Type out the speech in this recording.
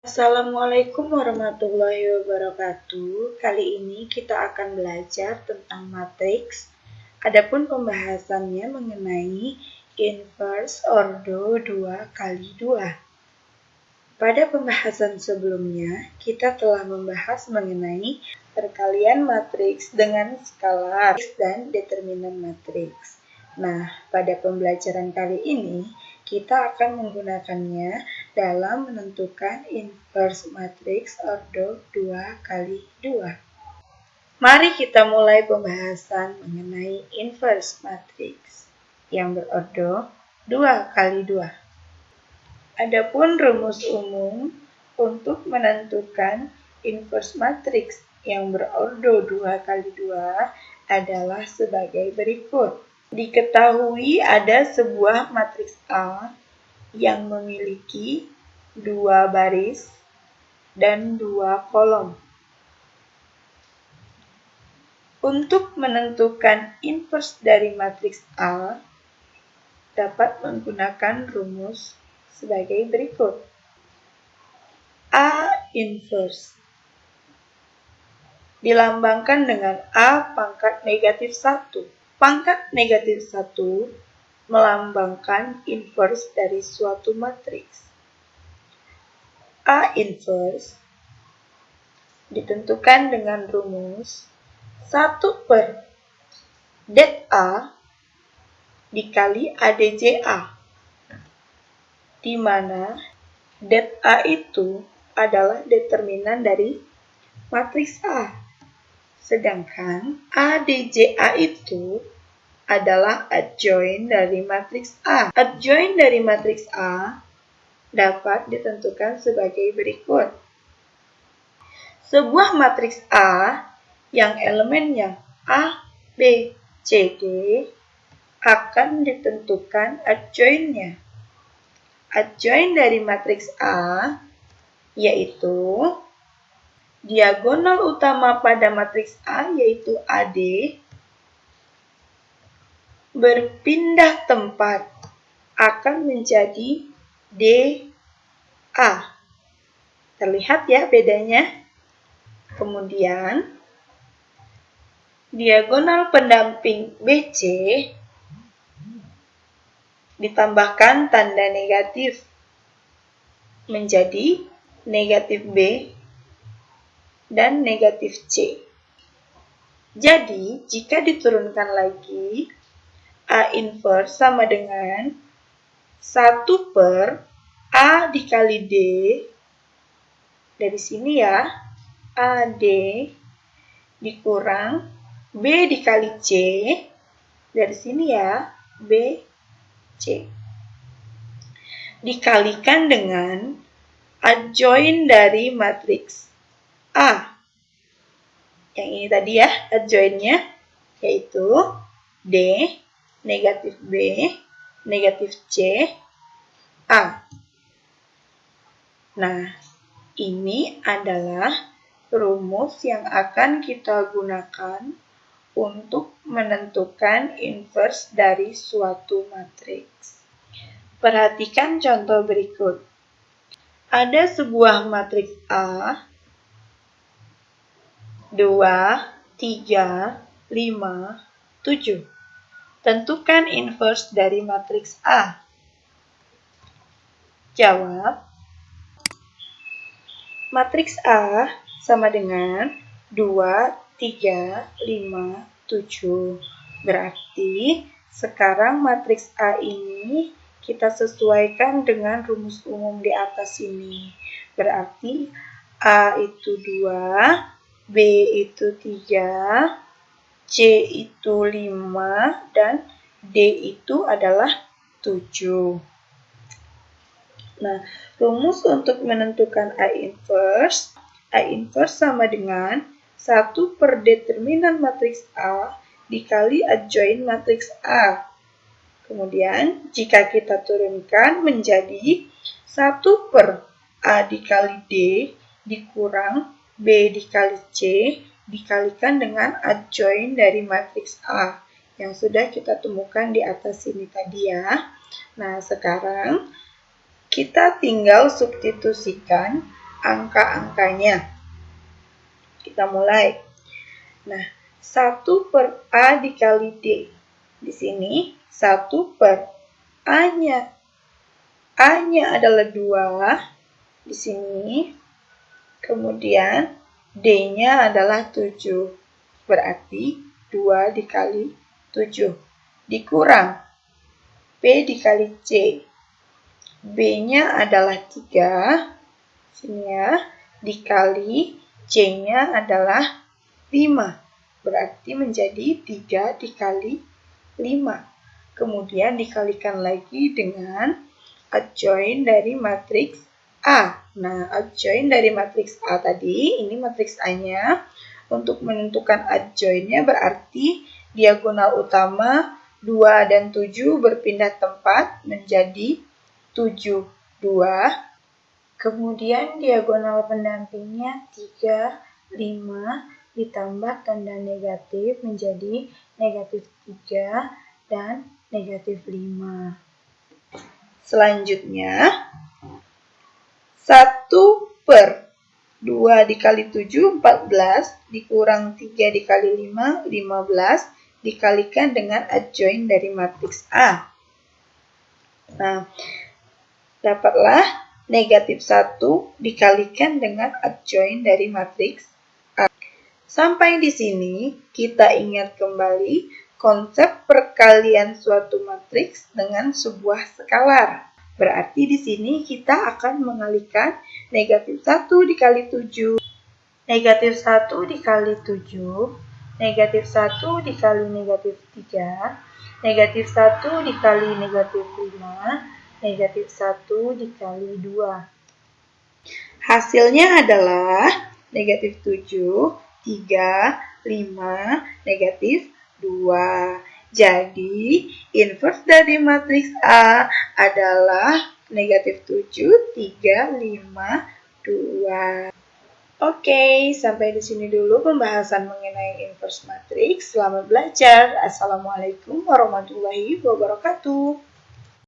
Assalamualaikum warahmatullahi wabarakatuh. Kali ini kita akan belajar tentang matriks. Adapun pembahasannya mengenai inverse ordo 2 kali 2. Pada pembahasan sebelumnya, kita telah membahas mengenai perkalian matriks dengan skalar dan determinan matriks. Nah, pada pembelajaran kali ini, kita akan menggunakannya dalam menentukan inverse matriks ordo 2 kali 2. Mari kita mulai pembahasan mengenai inverse matriks yang berordo 2 kali 2. Adapun rumus umum untuk menentukan inverse matriks yang berordo 2 kali 2 adalah sebagai berikut. Diketahui ada sebuah matriks A yang memiliki 2 baris dan 2 kolom. Untuk menentukan inverse dari matriks A, dapat menggunakan rumus sebagai berikut. A inverse dilambangkan dengan A pangkat negatif 1. Pangkat negatif 1 melambangkan inverse dari suatu matriks. A inverse ditentukan dengan rumus 1 per det A dikali ADJA, di mana det A itu adalah determinan dari matriks A, sedangkan ADJA itu adalah adjoint dari matriks A. Adjoint dari matriks A dapat ditentukan sebagai berikut. Sebuah matriks A yang elemennya A, B, C, D akan ditentukan adjoint-nya. Adjoint dari matriks A yaitu diagonal utama pada matriks A yaitu AD berpindah tempat akan menjadi DA. Terlihat ya bedanya? Kemudian diagonal pendamping BC ditambahkan tanda negatif menjadi negatif B dan negatif C. Jadi, jika diturunkan lagi, A inverse sama dengan 1 per A dikali D. Dari sini ya, AD dikurang B dikali C. Dari sini ya, BC. Dikalikan dengan adjoint dari matriks A. Yang ini tadi ya, adjoint-nya, yaitu D, negatif B, negatif C, A. Nah, ini adalah rumus yang akan kita gunakan untuk menentukan inverse dari suatu matriks. Perhatikan contoh berikut. Ada sebuah matriks A, 2, 3, 5, 7. Tentukan inverse dari matriks A. Jawab. Matriks A sama dengan 2, 3, 5, 7. Berarti sekarang matriks A ini kita sesuaikan dengan rumus umum di atas ini. Berarti A itu 2, B itu 3, C itu 5, dan D itu adalah 7. Nah, rumus untuk menentukan A inverse sama dengan 1 per determinan matriks A dikali adjoint matriks A. Kemudian, jika kita turunkan menjadi 1 per A dikali D dikurang B dikali C dikalikan dengan adjoint dari matriks A yang sudah kita temukan di atas ini tadi ya. Nah, sekarang kita tinggal substitusikan angka-angkanya. Kita mulai. Nah, 1 per A dikali D. Di sini 1 per A-nya. A-nya adalah 2 di sini. Kemudian D-nya adalah 7. Berarti 2 dikali 7. Dikurang P dikali C. B-nya adalah 3. Sini ya. Dikali C-nya adalah 5. Berarti menjadi 3 dikali 5. Kemudian dikalikan lagi dengan adjoin dari matriks A. Nah, adjoin dari matriks A tadi, ini matriks A-nya. Untuk menentukan adjoinnya berarti diagonal utama 2 dan 7 berpindah tempat menjadi 7, 2. Kemudian diagonal pendampingnya 3, 5 ditambah tanda negatif menjadi negatif 3 dan negatif 5. Selanjutnya, 1 per 2 dikali 7, 14, dikurang 3 dikali 5, 15, dikalikan dengan adjoin dari matriks A. Nah, dapatlah negatif 1 dikalikan dengan adjoin dari matriks A. Sampai di sini, kita ingat kembali konsep perkalian suatu matriks dengan sebuah skalar. Berarti di sini kita akan mengalihkan negatif 1 dikali 7. Negatif 1 dikali 7. Negatif 1 dikali negatif 3. Negatif 1 dikali negatif 5. Negatif 1 dikali 2. Hasilnya adalah negatif 7, 3, 5, negatif 2. Jadi, inverse dari matriks A adalah negatif 7, 3, 5, 2. Oke, sampai di sini dulu pembahasan mengenai inverse matriks. Selamat belajar. Assalamualaikum warahmatullahi wabarakatuh.